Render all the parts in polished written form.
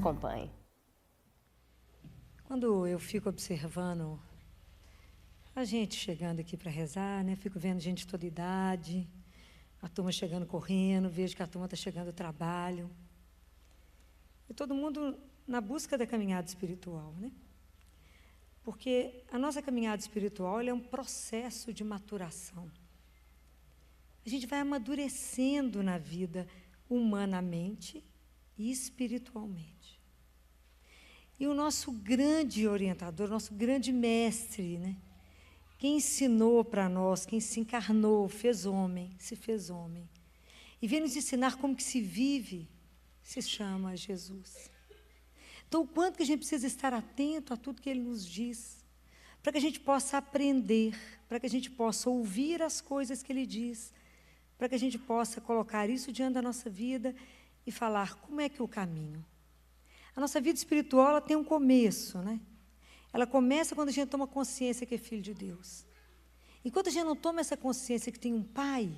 Acompanhe. Quando eu fico observando a gente chegando aqui para rezar, né? Fico vendo gente de toda idade, a turma chegando correndo, vejo que a turma está chegando ao trabalho. E todo mundo na busca da caminhada espiritual, né? Porque a nossa caminhada espiritual é um processo de maturação. A gente vai amadurecendo na vida humanamente e espiritualmente. E o nosso grande orientador, nosso grande mestre, né? Quem ensinou para nós, quem se encarnou, fez homem, se fez homem, e veio nos ensinar como que se vive, se chama Jesus. Então, o quanto que a gente precisa estar atento a tudo que Ele nos diz, para que a gente possa aprender, para que a gente possa ouvir as coisas que Ele diz, para que a gente possa colocar isso diante da nossa vida e falar como é que é o caminho. A nossa vida espiritual, ela tem um começo, né? Ela começa quando a gente toma consciência que é filho de Deus. Enquanto a gente não toma essa consciência que tem um pai,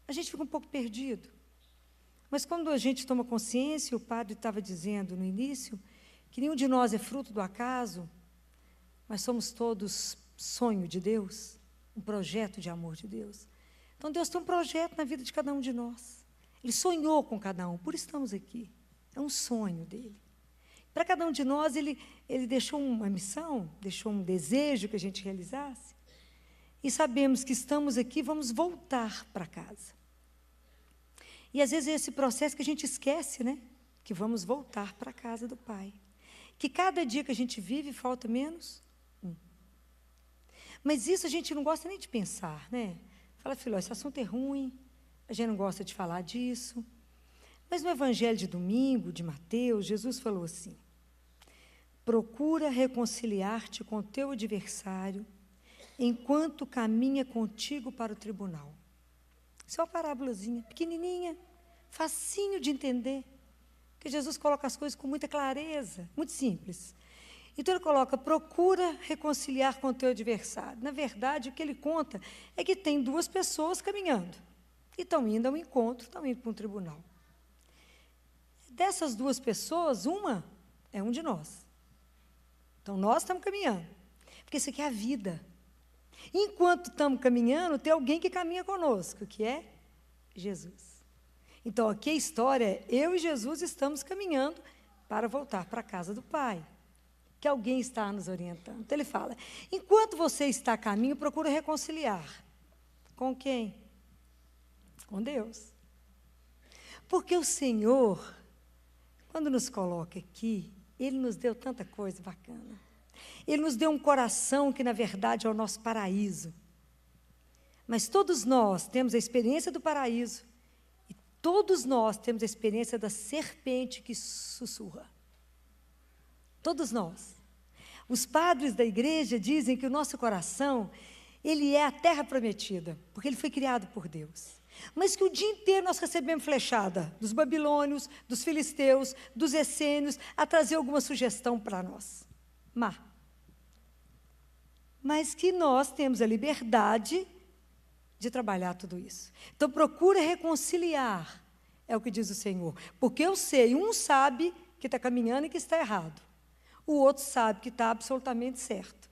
a gente fica um pouco perdido. Mas quando a gente toma consciência, o padre estava dizendo no início, que nenhum de nós é fruto do acaso, mas somos todos sonho de Deus, um projeto de amor de Deus. Então Deus tem um projeto na vida de cada um de nós. Ele sonhou com cada um, por isso estamos aqui. É um sonho dele. Para cada um de nós, ele deixou uma missão, deixou um desejo que a gente realizasse. E sabemos que estamos aqui, vamos voltar para casa. E às vezes é esse processo que a gente esquece, né? Que vamos voltar para a casa do Pai. Que cada dia que a gente vive, falta menos um. Mas isso a gente não gosta nem de pensar, né? Fala, filho, esse assunto é ruim, a gente não gosta de falar disso. Mas no Evangelho de domingo, de Mateus, Jesus falou assim: procura reconciliar-te com o teu adversário enquanto caminha contigo para o tribunal. Isso é uma parábolazinha, pequenininha, facinho de entender, porque Jesus coloca as coisas com muita clareza, muito simples. Então ele coloca, procura reconciliar com o teu adversário. Na verdade, o que ele conta é que tem duas pessoas caminhando, e estão indo ao encontro, estão indo para um tribunal. Dessas duas pessoas, uma é um de nós. Então, nós estamos caminhando, porque isso aqui é a vida. Enquanto estamos caminhando, tem alguém que caminha conosco, que é Jesus. Então, aqui a história é, eu e Jesus estamos caminhando para voltar para a casa do Pai, que alguém está nos orientando. Então, ele fala, enquanto você está a caminho, procura reconciliar. Com quem? Com Deus. Porque o Senhor, quando nos coloca aqui, Ele nos deu tanta coisa bacana. Ele nos deu um coração que, na verdade, é o nosso paraíso. Mas todos nós temos a experiência do paraíso e todos nós temos a experiência da serpente que sussurra. Todos nós. Os padres da igreja dizem que o nosso coração, ele é a terra prometida, porque ele foi criado por Deus. Mas que o dia inteiro nós recebemos flechada dos babilônios, dos filisteus, dos essênios, a trazer alguma sugestão para nós. Mas que nós temos a liberdade de trabalhar tudo isso. Então, procura reconciliar, é o que diz o Senhor. Porque eu sei, um sabe que está caminhando e que está errado. O outro sabe que está absolutamente certo.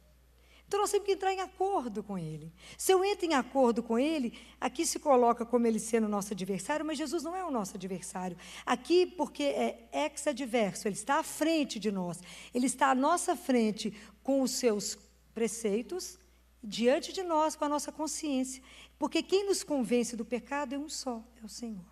Então, nós temos que entrar em acordo com Ele. Se eu entro em acordo com Ele, aqui se coloca como Ele sendo o nosso adversário, mas Jesus não é o nosso adversário. Aqui, porque é ex-adverso, Ele está à frente de nós. Ele está à nossa frente com os seus preceitos, diante de nós, com a nossa consciência. Porque quem nos convence do pecado é um só, é o Senhor.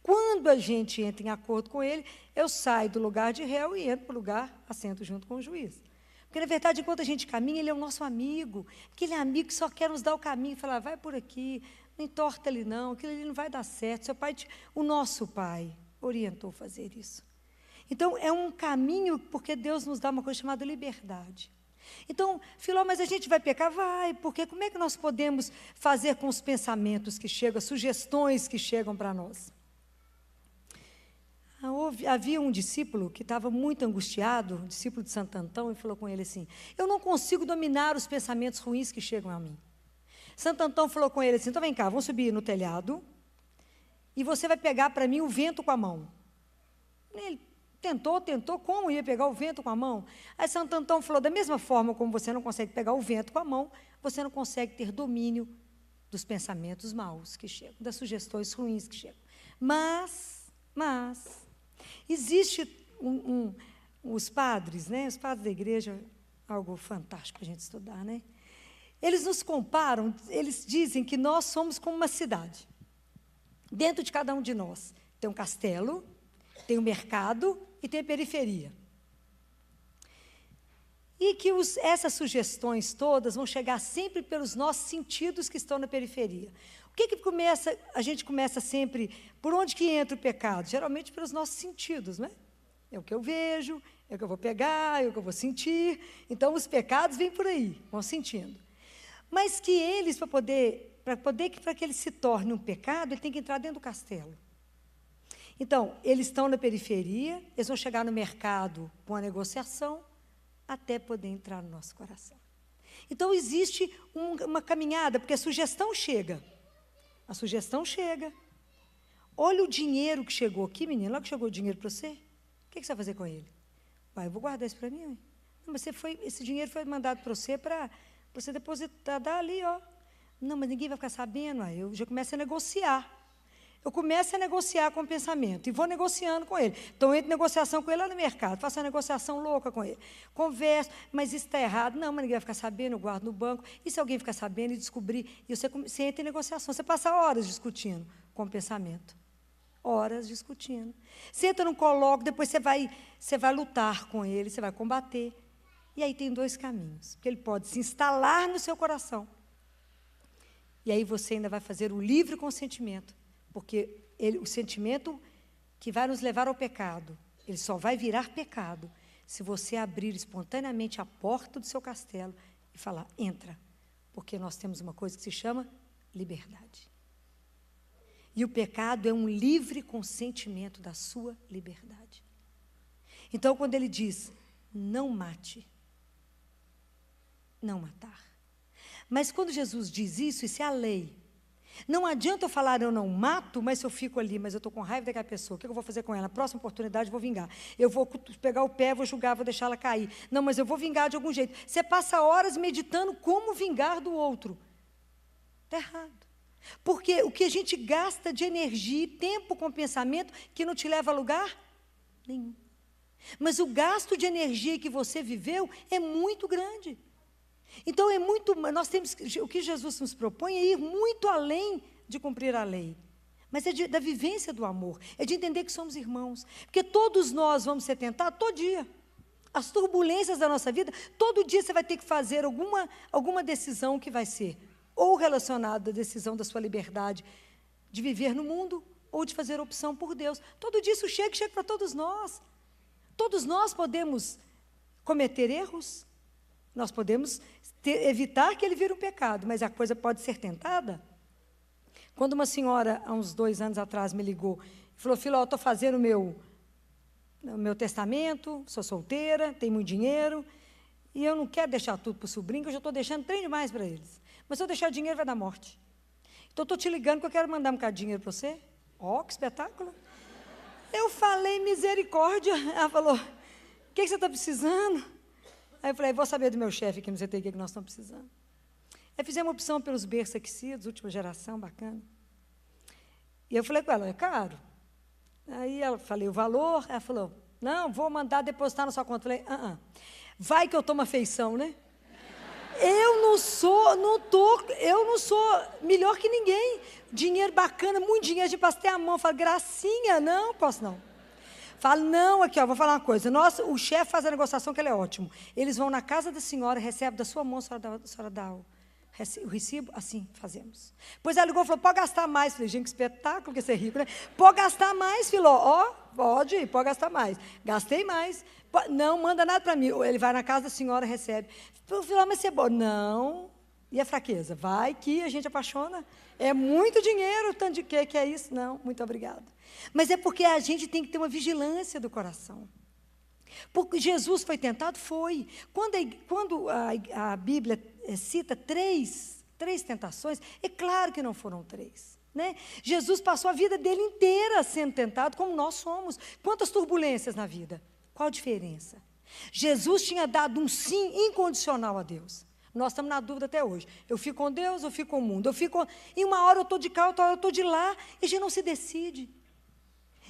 Quando a gente entra em acordo com Ele, eu saio do lugar de réu e entro para o lugar, assento junto com o juiz. Porque, na verdade, enquanto a gente caminha, Ele é o nosso amigo. Aquele amigo que só quer nos dar o caminho, falar, vai por aqui, não entorta ali não, aquilo ali não vai dar certo. Seu pai, o nosso pai, orientou a fazer isso. Então, é um caminho, porque Deus nos dá uma coisa chamada liberdade. Então, Filó, mas a gente vai pecar? Vai, porque como é que nós podemos fazer com os pensamentos que chegam, as sugestões que chegam para nós? Havia um discípulo que estava muito angustiado, um discípulo de Santo Antão, e falou com ele assim, eu não consigo dominar os pensamentos ruins que chegam a mim. Santo Antão falou com ele assim, então vem cá, vamos subir no telhado, e você vai pegar para mim o vento com a mão. Ele Tentou, como ia pegar o vento com a mão? Aí Santo Antão falou, da mesma forma como você não consegue pegar o vento com a mão, você não consegue ter domínio dos pensamentos maus que chegam, das sugestões ruins que chegam. Mas existe os padres, né? Os padres da igreja, algo fantástico para a gente estudar, né? Eles nos comparam, eles dizem que nós somos como uma cidade. Dentro de cada um de nós tem um castelo, tem um mercado e tem a periferia. E que essas sugestões todas vão chegar sempre pelos nossos sentidos que estão na periferia. O que começa? A gente começa sempre, por onde que entra o pecado? Geralmente pelos nossos sentidos, né? É o que eu vejo, é o que eu vou pegar, é o que eu vou sentir. Então, os pecados vêm por aí, vão sentindo. Mas que eles, para que ele se torne um pecado, ele tem que entrar dentro do castelo. Então, eles estão na periferia, eles vão chegar no mercado com a negociação, até poder entrar no nosso coração. Então, existe uma caminhada, porque a sugestão chega. A sugestão chega. Olha o dinheiro que chegou aqui, menino, logo que chegou o dinheiro para você, o que você vai fazer com ele? Pai, eu vou guardar isso para mim. Não, mas esse dinheiro foi mandado para você depositar ali, ó. Não, mas ninguém vai ficar sabendo. Aí eu já começo a negociar. Eu começo a negociar com o pensamento e vou negociando com ele. Então, eu entro em negociação com ele lá no mercado, faço uma negociação louca com ele. Converso, mas isso está errado. Não, mas ninguém vai ficar sabendo, eu guardo no banco. E se alguém ficar sabendo e descobrir? E você entra em negociação. Você passa horas discutindo com o pensamento. Horas discutindo. Você entra num colóquio, depois você vai lutar com ele, você vai combater. E aí tem dois caminhos. Porque ele pode se instalar no seu coração. E aí você ainda vai fazer o livre consentimento. Porque o sentimento que vai nos levar ao pecado, ele só vai virar pecado se você abrir espontaneamente a porta do seu castelo e falar, entra, porque nós temos uma coisa que se chama liberdade. E o pecado é um livre consentimento da sua liberdade. Então, quando ele diz, não mate, não matar. Mas quando Jesus diz isso é a lei. Não adianta eu falar, eu não mato, mas se eu fico ali, mas eu estou com raiva daquela pessoa, o que eu vou fazer com ela? Na próxima oportunidade, eu vou vingar. Eu vou pegar o pé, vou julgar, vou deixar ela cair. Não, mas eu vou vingar de algum jeito. Você passa horas meditando como vingar do outro. Está errado. Porque o que a gente gasta de energia e tempo com pensamento que não te leva a lugar nenhum. Mas o gasto de energia que você viveu é muito grande. Então, nós temos, o que Jesus nos propõe é ir muito além de cumprir a lei. Mas é da vivência do amor, é de entender que somos irmãos. Porque todos nós vamos ser tentados todo dia. As turbulências da nossa vida, todo dia você vai ter que fazer alguma decisão que vai ser ou relacionada à decisão da sua liberdade de viver no mundo, ou de fazer opção por Deus. Todo dia isso chega para todos nós. Todos nós podemos cometer erros, nós podemos evitar que ele vire um pecado, mas a coisa pode ser tentada. Quando uma senhora, há uns 2 anos atrás, me ligou e falou, filho, eu estou fazendo o meu testamento, sou solteira, tenho muito dinheiro, e eu não quero deixar tudo para o sobrinho, que eu já estou deixando trem demais para eles. Mas se eu deixar dinheiro, vai dar morte. Então, estou te ligando que eu quero mandar um bocado de dinheiro para você. Ó, que espetáculo. Eu falei, misericórdia. Ela falou, o que você está precisando? Aí eu falei, vou saber do meu chefe aqui no CTI o que nós estamos precisando. Aí fizemos uma opção pelos berços aquecidos, última geração, bacana. E eu falei com ela, é caro? Aí eu falei o valor, ela falou, não, vou mandar depositar na sua conta. Eu falei, vai que eu tomo afeição, né? Eu não sou melhor que ninguém. Dinheiro bacana, muito dinheiro, de passei a mão. Eu falo, gracinha, não, posso não. Falo, não, aqui, ó, vou falar uma coisa. O chefe faz a negociação, que ele é ótimo. Eles vão na casa da senhora, recebem da sua mão, a senhora dá o recibo, assim fazemos. Pois ela ligou e falou, pode gastar mais. Falei, gente, que espetáculo que você é rico, né? Pode gastar mais, filho, ó, pode gastar mais. Gastei mais. Não, manda nada para mim. Ele vai na casa da senhora, recebe. Filho, mas você é bom. Não. E a fraqueza? Vai que a gente apaixona. É muito dinheiro, tanto de que é isso? Não, muito obrigada. Mas é porque a gente tem que ter uma vigilância do coração. Porque Jesus foi tentado? Foi. Quando a Bíblia cita três tentações, é claro que não foram 3. né? Jesus passou a vida dele inteira sendo tentado como nós somos. Quantas turbulências na vida? Qual a diferença? Jesus tinha dado um sim incondicional a Deus. Nós estamos na dúvida até hoje. Eu fico com Deus, eu fico com o mundo. E uma hora eu estou de cá, outra hora eu estou de lá, e a gente não se decide.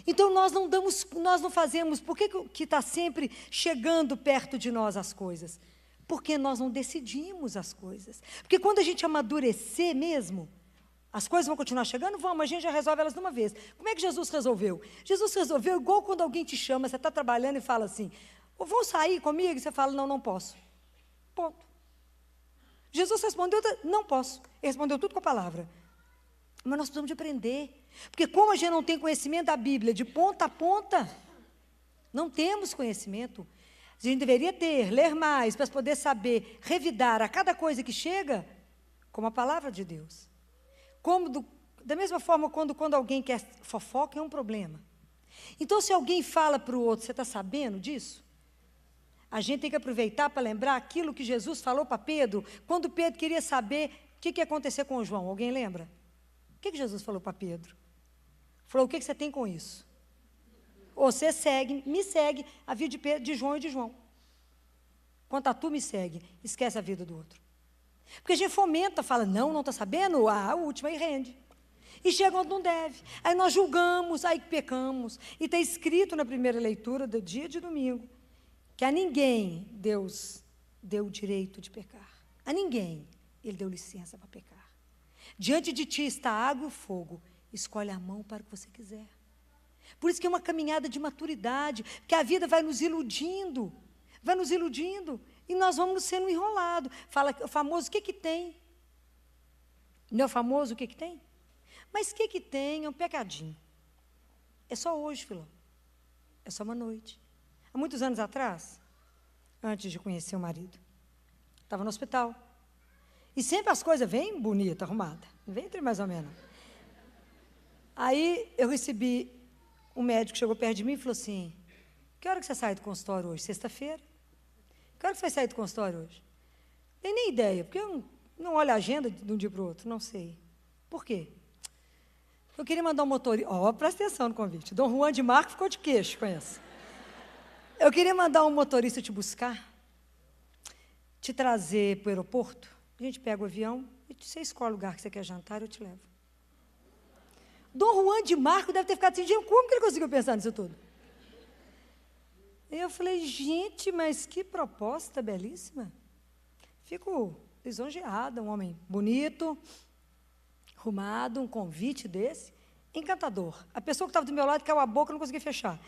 Então nós não fazemos. Por que está sempre chegando perto de nós as coisas? Porque nós não decidimos as coisas. Porque quando a gente amadurecer mesmo, as coisas vão continuar chegando? Vão, mas a gente já resolve elas de uma vez. Como é que Jesus resolveu? Jesus resolveu igual quando alguém te chama, você está trabalhando e fala assim, vão sair comigo? E você fala, não, não posso. Ponto. Jesus respondeu, não posso. Ele respondeu tudo com a palavra. Mas nós precisamos de aprender. Porque como a gente não tem conhecimento da Bíblia de ponta a ponta, não temos conhecimento. A gente deveria ler mais, para poder saber, revidar a cada coisa que chega, como a palavra de Deus. Da mesma forma, quando alguém quer fofoca, é um problema. Então, se alguém fala para o outro, você está sabendo disso? A gente tem que aproveitar para lembrar aquilo que Jesus falou para Pedro, quando Pedro queria saber o que ia acontecer com o João. Alguém lembra? O que Jesus falou para Pedro? Falou, o que você tem com isso? Você me segue a vida de João e de João. Quanto a tu me segue, esquece a vida do outro. Porque a gente fomenta, fala, não está sabendo? A última e rende. E chega onde não deve. Aí nós julgamos, aí pecamos. E está escrito na primeira leitura do dia de domingo, que a ninguém Deus deu o direito de pecar. A ninguém Ele deu licença para pecar. Diante de ti está a água e o fogo. Escolhe a mão para o que você quiser. Por isso que é uma caminhada de maturidade, porque a vida vai nos iludindo, e nós vamos sendo enrolados. Fala o famoso, o que tem? Não é o famoso, o que tem? Mas o que tem? É um pecadinho. É só hoje, Filó. É só uma noite. Há muitos anos atrás, antes de conhecer o marido, estava no hospital. E sempre as coisas vêm bonitas, arrumadas. Não vem mais ou menos. Aí eu recebi um médico que chegou perto de mim e falou assim, que hora que você sai do consultório hoje? Sexta-feira? Que hora que você vai sair do consultório hoje? Tem nem ideia, porque eu não olho a agenda de um dia para o outro, não sei. Por quê? Eu queria mandar um motorista, presta atenção no convite, Dom Juan de Marco ficou de queixo com essa. Eu queria mandar um motorista te buscar, te trazer para o aeroporto, a gente pega o avião e você escolhe o lugar que você quer jantar e eu te levo. Dom Juan de Marco deve ter ficado assim, como que ele conseguiu pensar nisso tudo? Eu falei, gente, mas que proposta belíssima. Fico lisonjeada, um homem bonito, arrumado, um convite desse, encantador. A pessoa que estava do meu lado caiu a boca, não conseguia fechar.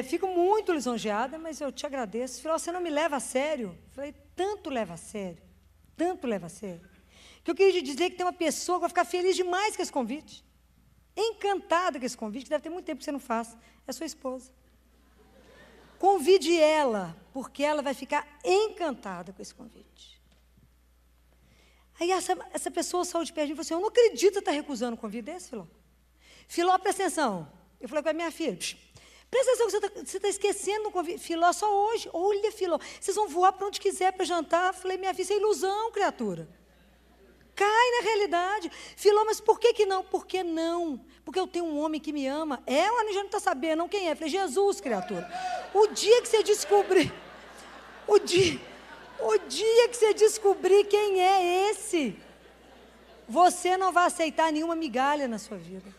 Fico muito lisonjeada, mas eu te agradeço. Falei, você não me leva a sério? Eu falei, tanto leva a sério, que eu queria te dizer que tem uma pessoa que vai ficar feliz demais com esse convite, encantada com esse convite, que deve ter muito tempo que você não faz, é sua esposa. Convide ela, porque ela vai ficar encantada com esse convite. Aí essa pessoa saiu de perto de mim e falou assim, eu não acredito que você está recusando um convite desse, Filó. Filó, presta atenção. Eu falei com a minha filha, presta atenção que você está esquecendo um convite. Filó, só hoje. Olha, Filó, vocês vão voar para onde quiser para jantar. Eu falei, minha filha, isso é ilusão, criatura. Cai na realidade. Filó, mas por que não? Por que não? Porque eu tenho um homem que me ama. O Anjo já não está sabendo, não quem é. Eu falei, Jesus, criatura. O dia que você descobrir, o dia que você descobrir quem é esse, você não vai aceitar nenhuma migalha na sua vida.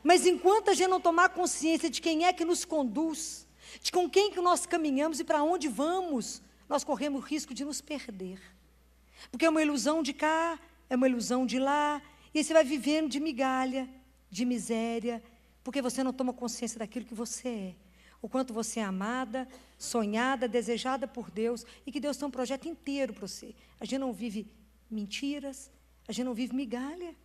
Mas enquanto a gente não tomar consciência de quem é que nos conduz, de com quem que nós caminhamos e para onde vamos, nós corremos o risco de nos perder. Porque é uma ilusão de cá, é uma ilusão de lá, e aí você vai vivendo de migalha, de miséria, porque você não toma consciência daquilo que você é. O quanto você é amada, sonhada, desejada por Deus, e que Deus tem um projeto inteiro para você. A gente não vive mentiras, a gente não vive migalha,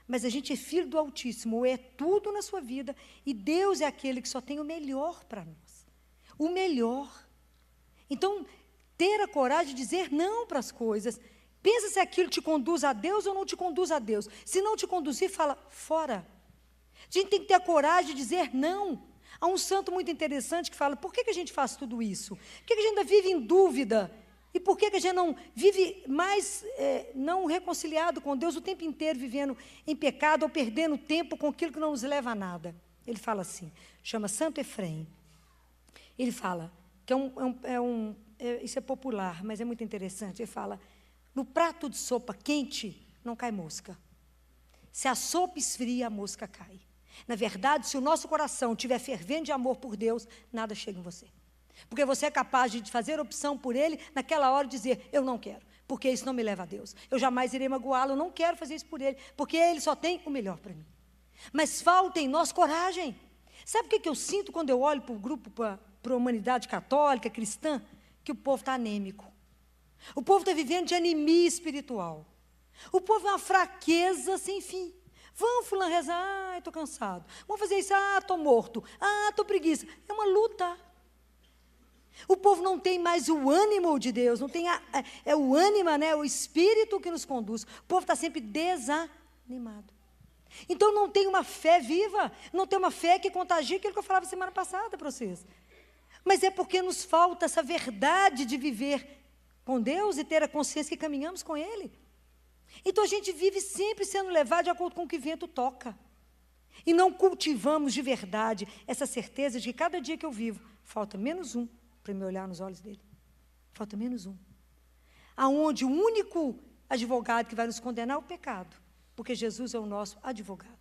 mas a gente é filho do Altíssimo, é tudo na sua vida, e Deus é aquele que só tem o melhor para nós. O melhor. Então, ter a coragem de dizer não para as coisas. Pensa se aquilo te conduz a Deus ou não te conduz a Deus. Se não te conduzir, fala, fora. A gente tem que ter a coragem de dizer não. Há um santo muito interessante que fala, por que a gente faz tudo isso? Por que a gente ainda vive em dúvida? E por que a gente não vive mais não reconciliado com Deus o tempo inteiro, vivendo em pecado ou perdendo tempo com aquilo que não nos leva a nada? Ele fala assim, chama Santo Efrém. Ele fala, que isso é popular, mas é muito interessante. Ele fala, no prato de sopa quente não cai mosca. Se a sopa esfria, a mosca cai. Na verdade, se o nosso coração estiver fervendo de amor por Deus, nada chega em você. Porque você é capaz de fazer opção por Ele, naquela hora dizer, eu não quero, porque isso não me leva a Deus. Eu jamais irei magoá-lo, eu não quero fazer isso por Ele, porque Ele só tem o melhor para mim. Mas falta em nós coragem. Sabe o que eu sinto quando eu olho para o grupo, para a humanidade católica, cristã? Que o povo está anêmico. O povo está vivendo de anemia espiritual. O povo é uma fraqueza sem fim. Vamos, fulano, rezar, estou cansado. Vamos fazer isso, estou morto. Estou preguiça. É uma luta. O povo não tem mais o ânimo de Deus, não tem o ânima, né, o espírito que nos conduz. O povo está sempre desanimado. Então não tem uma fé viva, não tem uma fé que contagie aquilo que eu falava semana passada para vocês. Mas é porque nos falta essa verdade de viver com Deus e ter a consciência que caminhamos com Ele. Então a gente vive sempre sendo levado de acordo com o que o vento toca. E não cultivamos de verdade essa certeza de que cada dia que eu vivo, falta menos um para me olhar nos olhos dele. Falta menos um. Aonde o único advogado que vai nos condenar é o pecado. Porque Jesus é o nosso advogado.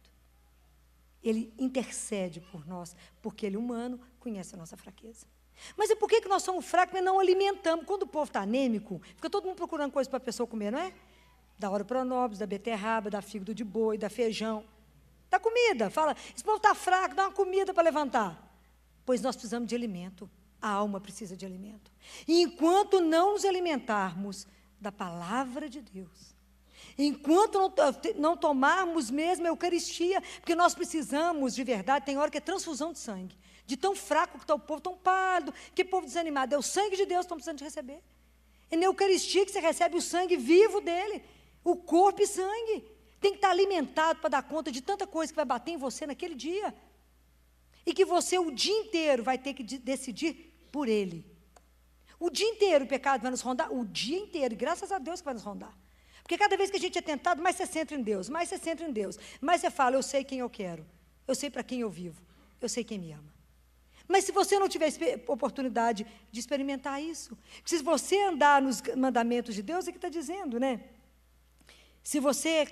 Ele intercede por nós, porque Ele é humano, conhece a nossa fraqueza. Mas e por que nós somos fracos e não alimentamos? Quando o povo está anêmico, fica todo mundo procurando coisa para a pessoa comer, não é? Da oropronobis, da beterraba, da fígado de boi, da feijão. Da comida. Fala, esse povo está fraco, dá uma comida para levantar. Pois nós precisamos de alimento. A alma precisa de alimento. E enquanto não nos alimentarmos da palavra de Deus, enquanto não tomarmos mesmo a Eucaristia, porque nós precisamos, de verdade, tem hora que é transfusão de sangue, de tão fraco que está o povo, tão pálido, que povo desanimado, é o sangue de Deus que estão precisando de receber. É na Eucaristia que você recebe o sangue vivo dele, o corpo e sangue. Tem que estar alimentado para dar conta de tanta coisa que vai bater em você naquele dia. E que você o dia inteiro vai ter que decidir por ele. O dia inteiro o pecado vai nos rondar, o dia inteiro, e graças a Deus que vai nos rondar. Porque cada vez que a gente é tentado, mais você centra em Deus, mais você centra em Deus, mais você fala, eu sei quem eu quero, eu sei para quem eu vivo, eu sei quem me ama. Mas se você não tiver oportunidade de experimentar isso, se você andar nos mandamentos de Deus, é que está dizendo, né? Se você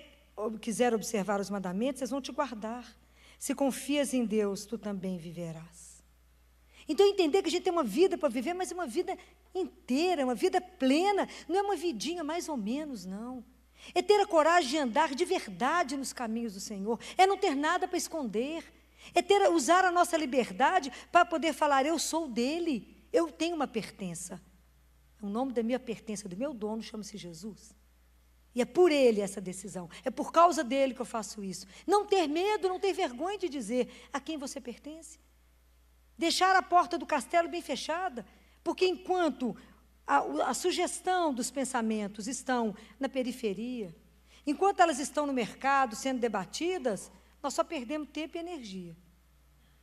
quiser observar os mandamentos, eles vão te guardar. Se confias em Deus, tu também viverás. Então, entender que a gente tem uma vida para viver, mas é uma vida inteira, uma vida plena, não é uma vidinha mais ou menos, não. É ter a coragem de andar de verdade nos caminhos do Senhor, é não ter nada para esconder, é usar a nossa liberdade para poder falar, eu sou dele, eu tenho uma pertença. O nome da minha pertença, do meu dono, chama-se Jesus. E é por ele essa decisão, é por causa dele que eu faço isso. Não ter medo, não ter vergonha de dizer a quem você pertence. Deixar a porta do castelo bem fechada, porque enquanto a sugestão dos pensamentos estão na periferia, enquanto elas estão no mercado sendo debatidas, nós só perdemos tempo e energia.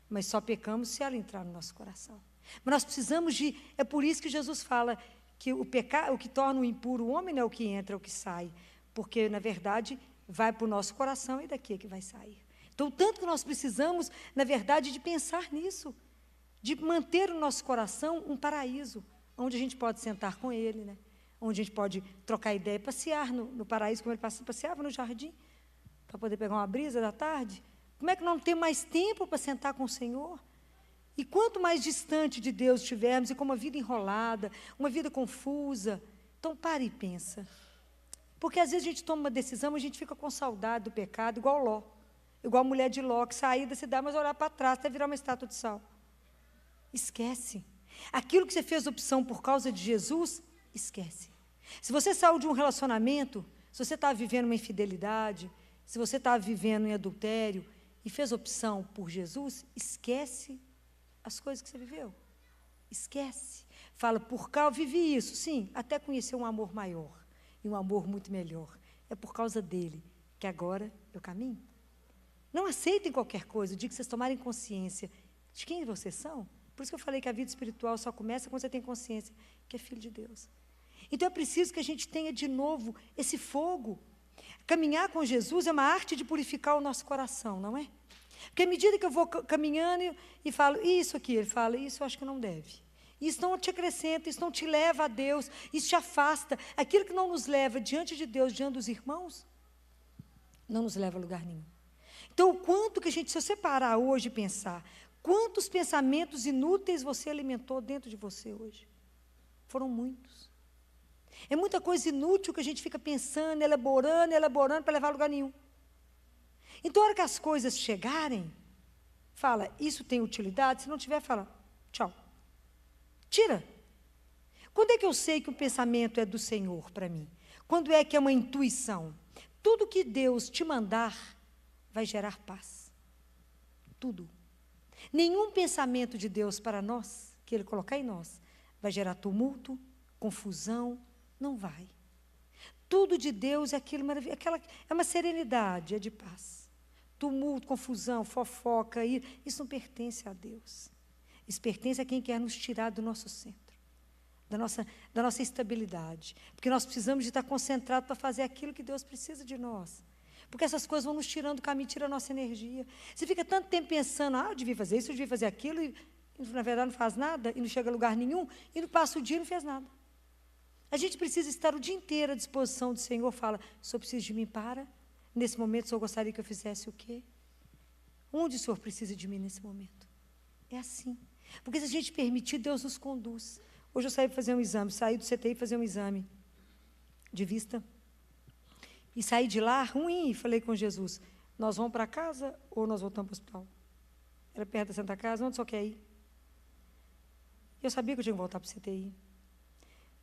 Mas só pecamos se ela entrar no nosso coração. Mas nós precisamos é por isso que Jesus fala que o que torna o impuro o homem não é o que entra, é o que sai. Porque, na verdade, vai para o nosso coração e daqui é que vai sair. Então, tanto que nós precisamos, na verdade, de pensar nisso, de manter o nosso coração um paraíso, onde a gente pode sentar com ele, né? Onde a gente pode trocar ideia, passear no paraíso, como ele passeava no jardim, para poder pegar uma brisa da tarde. Como é que não temos mais tempo para sentar com o Senhor? E quanto mais distante de Deus estivermos, e com uma vida enrolada, uma vida confusa, então pare e pensa. Porque às vezes a gente toma uma decisão, a gente fica com saudade do pecado, igual Ló, igual a mulher de Ló, que saía da cidade, mas olhar para trás, até virar uma estátua de sal. Esquece. Aquilo que você fez opção por causa de Jesus, esquece. Se você saiu de um relacionamento, se você está vivendo uma infidelidade, se você está vivendo em adultério e fez opção por Jesus, esquece as coisas que você viveu. Esquece. Fala, por causa, vivi isso, sim, até conhecer um amor maior e um amor muito melhor. É por causa dele que agora eu caminho. Não aceitem qualquer coisa, o dia que vocês tomarem consciência de quem vocês são. Por isso que eu falei que a vida espiritual só começa quando você tem consciência que é filho de Deus. Então, é preciso que a gente tenha de novo esse fogo. Caminhar com Jesus é uma arte de purificar o nosso coração, não é? Porque à medida que eu vou caminhando e falo, isso aqui, ele fala, isso eu acho que não deve. Isso não te acrescenta, isso não te leva a Deus, isso te afasta. Aquilo que não nos leva diante de Deus, diante dos irmãos, não nos leva a lugar nenhum. Então, o quanto que a gente, se você parar hoje e pensar, quantos pensamentos inúteis você alimentou dentro de você hoje? Foram muitos. É muita coisa inútil que a gente fica pensando, elaborando para levar a lugar nenhum. Então, a hora que as coisas chegarem, fala, isso tem utilidade? Se não tiver, fala, tchau. Tira. Quando é que eu sei que o pensamento é do Senhor para mim? Quando é que é uma intuição? Tudo que Deus te mandar vai gerar paz. Tudo. Nenhum pensamento de Deus para nós, que Ele colocar em nós, vai gerar tumulto, confusão, não vai. Tudo de Deus é aquilo maravilhoso, é uma serenidade, é de paz. Tumulto, confusão, fofoca, isso não pertence a Deus. Isso pertence a quem quer nos tirar do nosso centro, da nossa estabilidade. Porque nós precisamos de estar concentrados para fazer aquilo que Deus precisa de nós. Porque essas coisas vão nos tirando do caminho, tiram a nossa energia. Você fica tanto tempo pensando, eu devia fazer isso, eu devia fazer aquilo, e na verdade não faz nada, e não chega a lugar nenhum, e não passa o dia e não fez nada. A gente precisa estar o dia inteiro à disposição do Senhor. Fala, o Senhor precisa de mim para? Nesse momento, o Senhor gostaria que eu fizesse o quê? Onde o Senhor precisa de mim nesse momento? É assim. Porque se a gente permitir, Deus nos conduz. Hoje eu saí para fazer um exame, saí do CTI para fazer um exame de vista. E saí de lá ruim e falei com Jesus, nós vamos para casa ou nós voltamos para o hospital? Era perto da Santa Casa, onde só quer ir? Eu sabia que eu tinha que voltar para o CTI.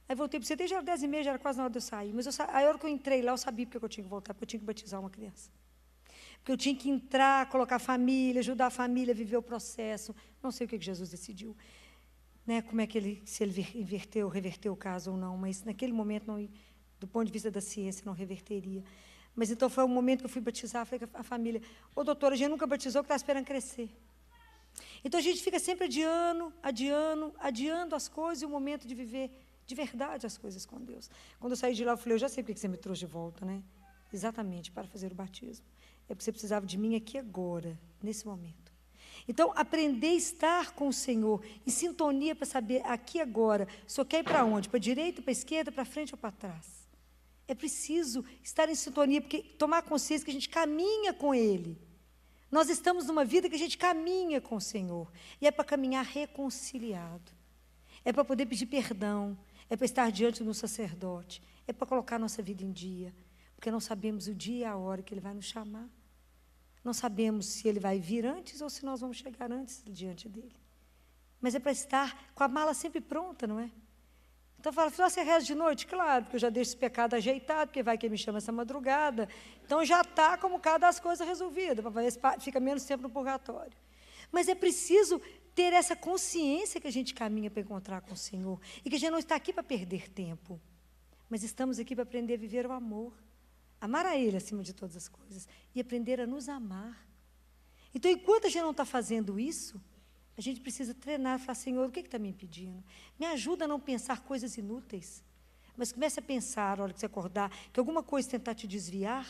Aí voltei para o CTI, já era 10h30, já era quase na hora de eu sair. Mas a hora que eu entrei lá, eu sabia porque eu tinha que voltar, porque eu tinha que batizar uma criança. Porque eu tinha que entrar, colocar a família, ajudar a família a viver o processo. Não sei o que Jesus decidiu. Né, como é que se ele reverteu o caso ou não, mas naquele momento, não, do ponto de vista da ciência, não reverteria. Mas então foi o momento que eu fui batizar, falei com a família, doutora, a gente nunca batizou, que está esperando crescer. Então a gente fica sempre adiando as coisas e o momento de viver de verdade as coisas com Deus. Quando eu saí de lá, eu falei, eu já sei porque você me trouxe de volta, né? Exatamente, para fazer o batismo. É porque você precisava de mim aqui agora, nesse momento. Então, aprender a estar com o Senhor, em sintonia para saber, aqui agora, o Senhor quer ir para onde? Para a direita, para a esquerda, para frente ou para trás? É preciso estar em sintonia, porque tomar consciência que a gente caminha com Ele. Nós estamos numa vida que a gente caminha com o Senhor. E é para caminhar reconciliado. É para poder pedir perdão. É para estar diante do sacerdote. É para colocar nossa vida em dia. Porque não sabemos o dia e a hora que Ele vai nos chamar. Não sabemos se Ele vai vir antes ou se nós vamos chegar antes diante dEle. Mas é para estar com a mala sempre pronta, não é? Então, fala, você reza de noite? Claro, porque eu já deixo esse pecado ajeitado, porque vai que me chama essa madrugada. Então, já está como cada das coisas resolvida, para ver se fica menos tempo no purgatório. Mas é preciso ter essa consciência que a gente caminha para encontrar com o Senhor. E que a gente não está aqui para perder tempo. Mas estamos aqui para aprender a viver o amor. Amar a Ele acima de todas as coisas. E aprender a nos amar. Então, enquanto a gente não está fazendo isso, a gente precisa treinar e falar, Senhor, o que está me impedindo? Me ajuda a não pensar coisas inúteis. Mas comece a pensar, a hora que você acordar, que alguma coisa tentar te desviar.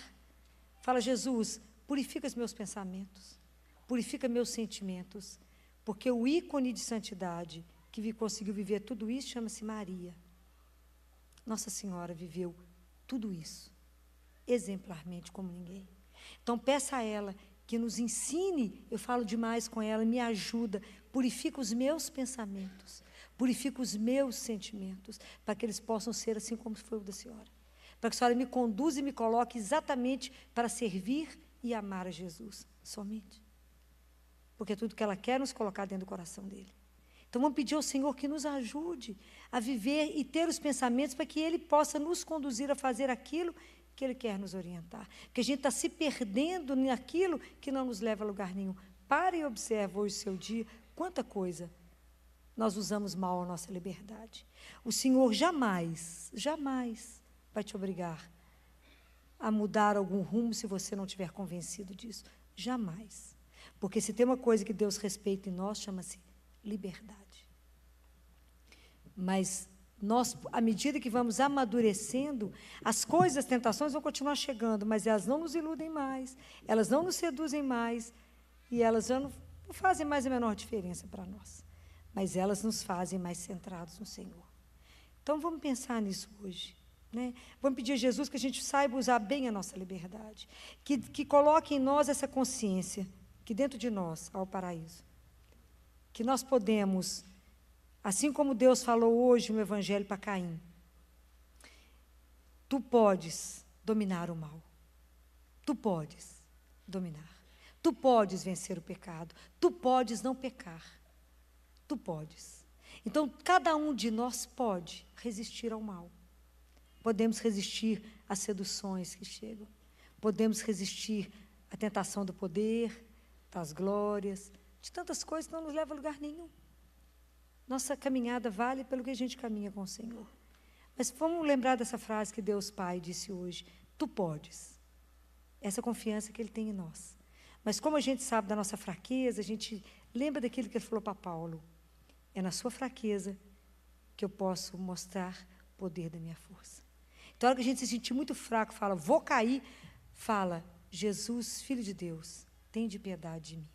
Fala, Jesus, purifica os meus pensamentos. Purifica meus sentimentos. Porque o ícone de santidade que conseguiu viver tudo isso chama-se Maria. Nossa Senhora viveu tudo isso. Exemplarmente como ninguém. Então, peça a ela que nos ensine, eu falo demais com ela, me ajuda, purifica os meus pensamentos, purifica os meus sentimentos, para que eles possam ser assim como foi o da senhora. Para que a senhora me conduza e me coloque exatamente para servir e amar a Jesus, somente. Porque tudo que ela quer é nos colocar dentro do coração dele. Então, vamos pedir ao Senhor que nos ajude a viver e ter os pensamentos para que Ele possa nos conduzir a fazer aquilo que Ele quer nos orientar. Porque a gente está se perdendo naquilo que não nos leva a lugar nenhum. Pare e observe hoje o seu dia, quanta coisa nós usamos mal a nossa liberdade. O Senhor jamais, jamais vai te obrigar a mudar algum rumo se você não estiver convencido disso. Jamais. Porque se tem uma coisa que Deus respeita em nós, chama-se liberdade. Mas nós, à medida que vamos amadurecendo, as coisas, as tentações vão continuar chegando, mas elas não nos iludem mais, elas não nos seduzem mais, e elas já não fazem mais a menor diferença para nós. Mas elas nos fazem mais centrados no Senhor. Então, vamos pensar nisso hoje. Né? Vamos pedir a Jesus que a gente saiba usar bem a nossa liberdade, que coloque em nós essa consciência, que dentro de nós há o paraíso. Que nós podemos, assim como Deus falou hoje no Evangelho para Caim, tu podes dominar o mal. Tu podes dominar. Tu podes vencer o pecado. Tu podes não pecar. Tu podes. Então, cada um de nós pode resistir ao mal. Podemos resistir às seduções que chegam. Podemos resistir à tentação do poder, das glórias, de tantas coisas que não nos levam a lugar nenhum. Nossa caminhada vale pelo que a gente caminha com o Senhor. Mas vamos lembrar dessa frase que Deus Pai disse hoje. Tu podes. Essa confiança que Ele tem em nós. Mas como a gente sabe da nossa fraqueza, a gente lembra daquilo que Ele falou para Paulo. É na sua fraqueza que eu posso mostrar o poder da minha força. Então, a hora que a gente se sentir muito fraco, fala, vou cair, fala, Jesus, Filho de Deus, tem de piedade de mim.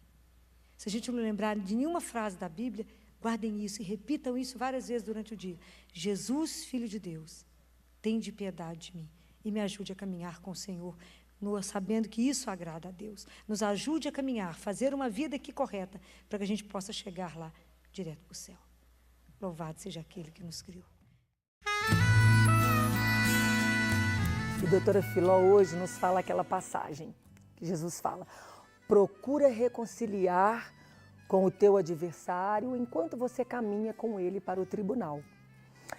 Se a gente não lembrar de nenhuma frase da Bíblia, guardem isso e repitam isso várias vezes durante o dia. Jesus, Filho de Deus, tem de piedade de mim e me ajude a caminhar com o Senhor, sabendo que isso agrada a Deus. Nos ajude a caminhar, fazer uma vida aqui correta, para que a gente possa chegar lá, direto para o céu. Louvado seja aquele que nos criou. E a doutora Filó hoje nos fala aquela passagem que Jesus fala: procura reconciliar com o teu adversário enquanto você caminha com ele para o tribunal.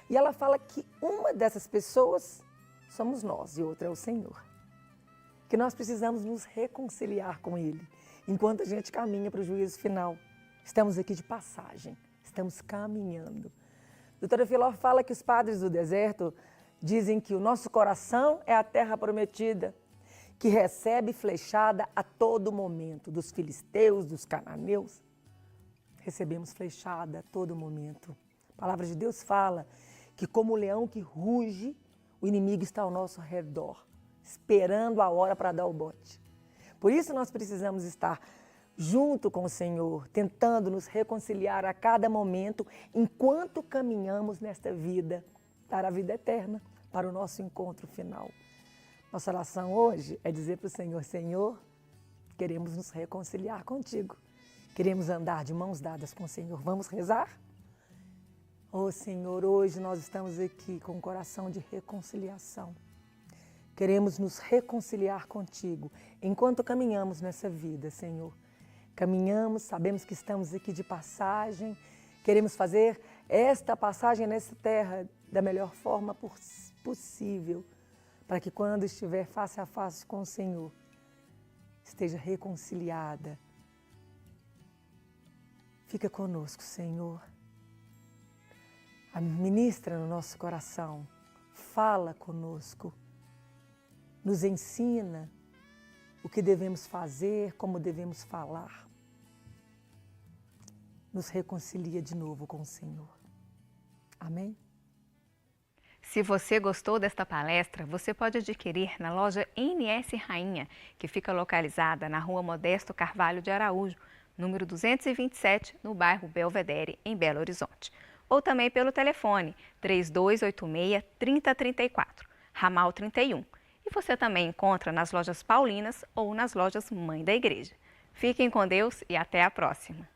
E ela fala que uma dessas pessoas somos nós e outra é o Senhor. Que nós precisamos nos reconciliar com ele enquanto a gente caminha para o juízo final. Estamos aqui de passagem, estamos caminhando. A doutora Filó fala que os padres do deserto dizem que o nosso coração é a terra prometida, que recebe flechada a todo momento, dos filisteus, dos cananeus. Recebemos flechada a todo momento. A palavra de Deus fala que como o leão que ruge, o inimigo está ao nosso redor, esperando a hora para dar o bote. Por isso nós precisamos estar junto com o Senhor, tentando nos reconciliar a cada momento, enquanto caminhamos nesta vida, para a vida eterna, para o nosso encontro final. Nossa oração hoje é dizer para o Senhor: Senhor, queremos nos reconciliar contigo. Queremos andar de mãos dadas com o Senhor. Vamos rezar? Oh Senhor, hoje nós estamos aqui com um coração de reconciliação. Queremos nos reconciliar contigo enquanto caminhamos nessa vida, Senhor. Caminhamos, sabemos que estamos aqui de passagem, queremos fazer esta passagem nessa terra da melhor forma possível, para que quando estiver face a face com o Senhor, esteja reconciliada. Fica conosco, Senhor. Ministra no nosso coração, fala conosco, nos ensina o que devemos fazer, como devemos falar. Nos reconcilia de novo com o Senhor. Amém? Se você gostou desta palestra, você pode adquirir na loja NS Rainha, que fica localizada na Rua Modesto Carvalho de Araújo, número 227, no bairro Belvedere, em Belo Horizonte. Ou também pelo telefone 3286-3034, ramal 31. E você também encontra nas lojas Paulinas ou nas lojas Mãe da Igreja. Fiquem com Deus e até a próxima!